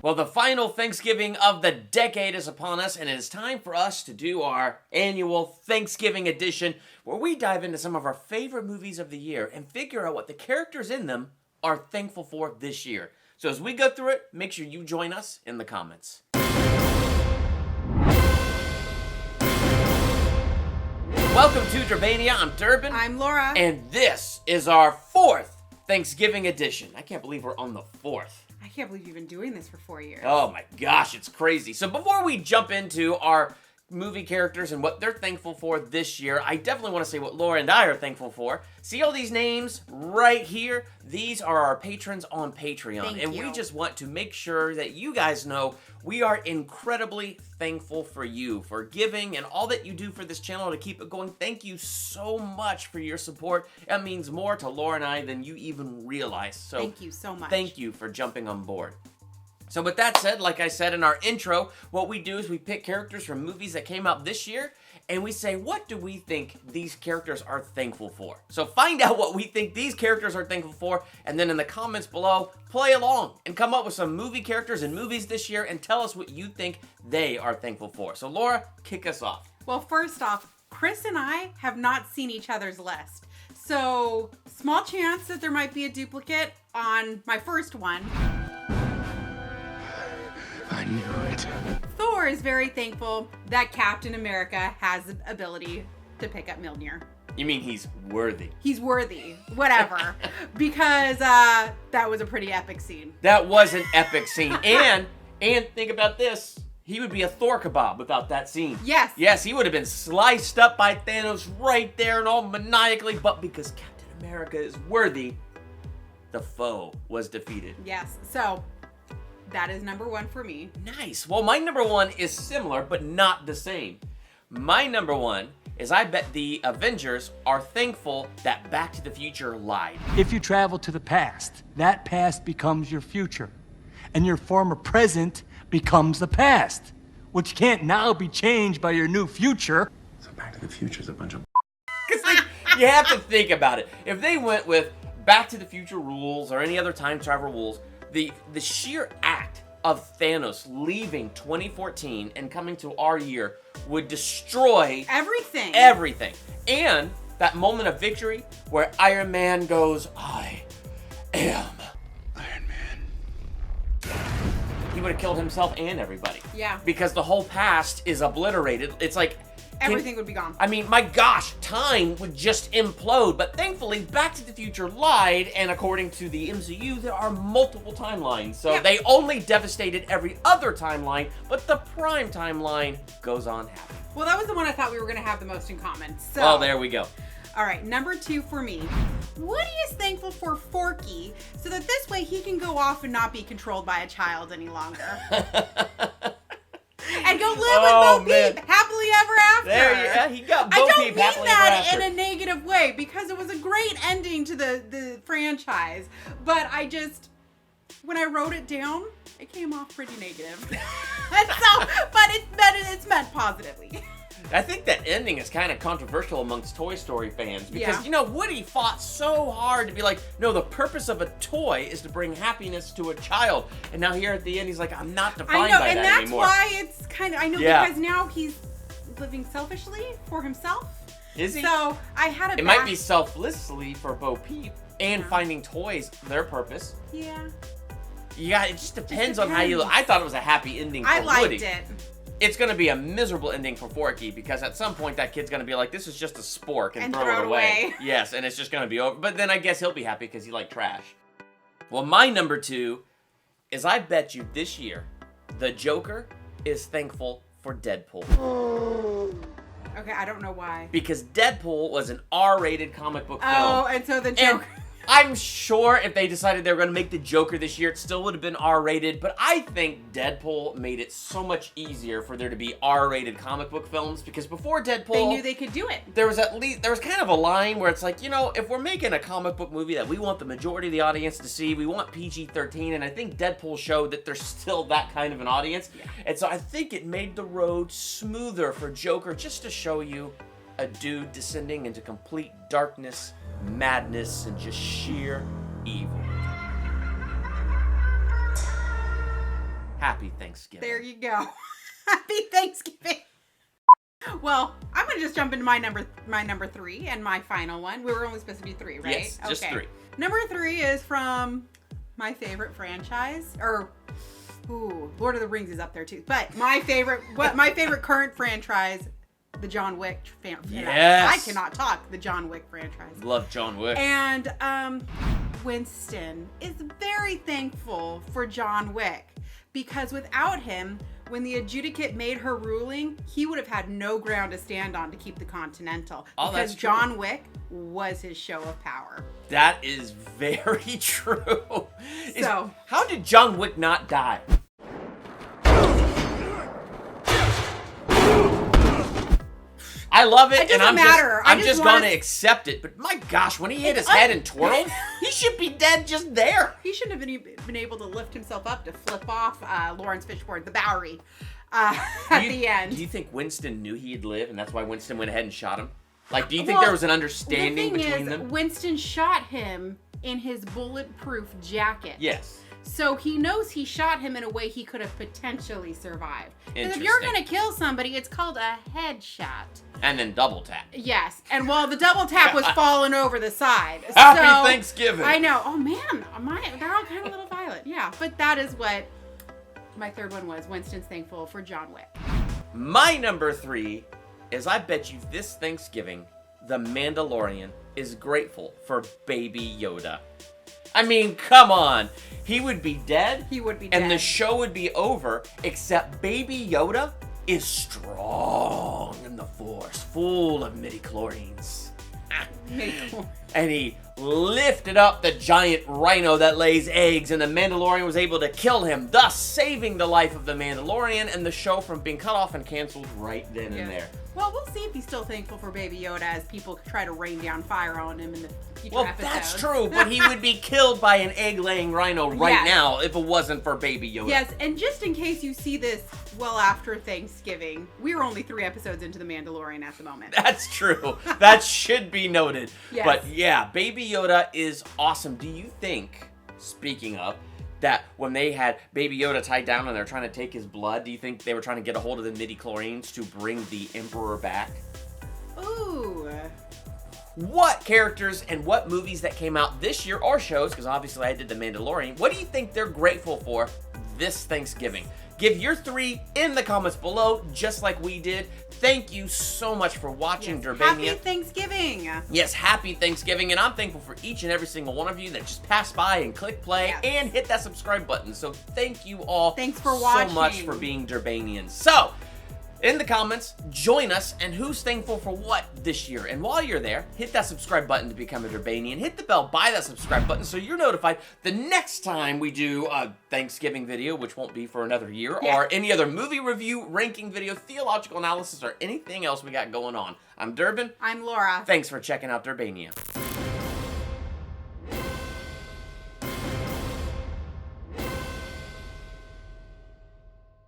Well, the final Thanksgiving of the decade is upon us, and it is time for us to do our annual Thanksgiving edition, where we dive into some of our favorite movies of the year and figure out what the characters in them are thankful for this year. So as we go through it, make sure you join us in the comments. Welcome to Durbania. I'm Durbin. I'm Laura. And this is our fourth Thanksgiving edition. I can't believe we're on the fourth. I can't believe you've been doing this for 4 years. Oh my gosh, it's crazy. So before we jump into our movie characters and what they're thankful for this year, I definitely want to say what Laura and I are thankful for. See all these names right here? These are our patrons on Patreon. Thank you. We just want to make sure that you guys know we are incredibly thankful for you, for giving and all that you do for this channel to keep it going. Thank you so much for your support. That means more to Laura and I than you even realize. So thank you so much. Thank you for jumping on board. So with that said, like I said in our intro, what we do is we pick characters from movies that came out this year, and we say, what do we think these characters are thankful for? So find out what we think these characters are thankful for, and then in the comments below, play along and come up with some movie characters and movies this year and tell us what you think they are thankful for. So Laura, kick us off. Well, first off, Chris and I have not seen each other's list. So, small chance that there might be a duplicate on my first one. I knew it. Thor is very thankful that Captain America has the ability to pick up Mjolnir. You mean he's worthy? He's worthy, whatever, because that was a pretty epic scene. That was an epic scene. And think about this. He would be a Thor kebab without that scene. Yes. Yes, he would have been sliced up by Thanos right there and all maniacally, but because Captain America is worthy, the foe was defeated. Yes, so that is number one for me. Nice. Well, my number one is similar, but not the same. My number one is I bet the Avengers are thankful that Back to the Future lied. If you travel to the past, that past becomes your future. And your former present becomes the past, which can't now be changed by your new future. So Back to the Future is a bunch of Because you have to think about it. If they went with Back to the Future rules or any other time travel rules, the sheer act of Thanos leaving 2014 and coming to our year would destroy Everything. everything. And that moment of victory where Iron Man goes, I am Iron Man. he would have killed himself and everybody. Yeah. Because the whole past is obliterated. It's like Everything would be gone. I mean, my gosh, time would just implode. But thankfully, Back to the Future lied, and according to the MCU, there are multiple timelines. So Yeah. they only devastated every other timeline, but the prime timeline goes on happy. Well, that was the one I thought we were going to have the most in common. So, Oh, there we go. All right, number two for me. Woody is thankful for Forky, so that this way he can go off and not be controlled by a child any longer. And go live Oh, with Bo Peep happily ever after. Yeah, he got I Bo don't Peep mean happily that ever after. in a negative way, because it was a great ending to the franchise. But I just, when I wrote it down, it came off pretty negative. And so, but it's meant positively. I think that ending is kind of controversial amongst Toy Story fans because, Yeah. you know, Woody fought so hard to be like, no, the purpose of a toy is to bring happiness to a child. And now here at the end, he's like, I'm not defined I know, by and that that's anymore. why it's kind of, I know, Yeah. because now he's living selfishly for himself. Is he? So I had a It might be selflessly for Bo Peep and Yeah. finding toys, their purpose. Yeah, Yeah, it just depends on how you look. I thought it was a happy ending for I liked Woody. it. It's going to be a miserable ending for Forky because at some point that kid's going to be like, this is just a spork and, And throw throw it it away. away. Yes, and it's just going to be over. But then I guess he'll be happy because he liked trash. Well, my number two is I bet you this year the Joker is thankful for Deadpool. Okay, I don't know why. Because Deadpool was an R-rated comic book film. Oh, and so the And Joker. I'm sure if they decided they were going to make the Joker this year, it still would have been R-rated, but I think Deadpool made it so much easier for there to be R-rated comic book films, because before Deadpool, They knew they could do it. there was kind of a line where it's like, you know, if we're making a comic book movie that we want the majority of the audience to see, we want PG-13, and I think Deadpool showed that there's still that kind of an audience, and so I think it made the road smoother for Joker just to show you a dude descending into complete darkness, madness, and just sheer evil. Happy Thanksgiving. There you go. Happy Thanksgiving. Well, I'm gonna just jump into my number 3 and my final one. We were only supposed to be 3, right? Yes, just 3. Number 3 is from my favorite franchise, Lord of the Rings is up there too. But my favorite current franchise, the John Wick franchise. Yes. I cannot talk. The John Wick franchise. Love John Wick. And Winston is very thankful for John Wick because without him, when the adjudicate made her ruling, he would have had no ground to stand on to keep the Continental. Oh, because that's true. John Wick was his show of power. That is very true. So, how did John Wick not die? I love it, It doesn't matter. I'm just gonna accept it. But my gosh, when he hit his head and twirled, he should be dead just there. He shouldn't have been able to lift himself up to flip off Lawrence Fishburne, the Bowery, at the end. Do you think Winston knew he'd live, and that's why Winston went ahead and shot him? Like, do you think there was an understanding between them? Winston shot him in his bulletproof jacket. Yes. So he knows he shot him in a way he could have potentially survived. Because if you're Interesting. going to kill somebody, it's called a headshot. And then double tap. Yes. And while the double tap was falling over the side. Happy Thanksgiving. I know. Oh, man. They're all kind of a little violent. Yeah. But that is what my third one was. Winston's thankful for John Wick. My number 3 is, I bet you this Thanksgiving, the Mandalorian is grateful for Baby Yoda. I mean, come on. He would be dead. He would be dead. And the show would be over, except Baby Yoda is strong in the Force, full of midichlorians. And he lifted up the giant rhino that lays eggs, and the Mandalorian was able to kill him, thus saving the life of the Mandalorian and the show from being cut off and canceled right then and there. Well, we'll see if he's still thankful for Baby Yoda as people try to rain down fire on him in the future episodes. That's true, but he would be killed by an egg-laying rhino right now if it wasn't for Baby Yoda. Yes, and just in case you see this well after Thanksgiving, we're only 3 episodes into The Mandalorian at the moment. That's true. That should be noted. Yes. But yeah, Baby Yoda is awesome. Do you think, speaking of, that when they had Baby Yoda tied down and they're trying to take his blood, do you think they were trying to get a hold of the midichlorians to bring the Emperor back? Ooh. What characters and what movies that came out this year, or shows, because obviously I did The Mandalorian, what do you think they're grateful for this Thanksgiving? Give your 3 in the comments below, just like we did. Thank you so much for watching, Durbania. Happy Thanksgiving. Yes, happy Thanksgiving, and I'm thankful for each and every single one of you that just passed by and click play and hit that subscribe button. So thank you all Thanks for watching. so much for being Durbanians. So, in the comments, join us and who's thankful for what this year. And while you're there, hit that subscribe button to become a Durbanian. Hit the bell by that subscribe button so you're notified the next time we do a Thanksgiving video, which won't be for another year, or any other movie review, ranking video, theological analysis, or anything else we got going on. I'm Durbin. I'm Laura. Thanks for checking out Durbania.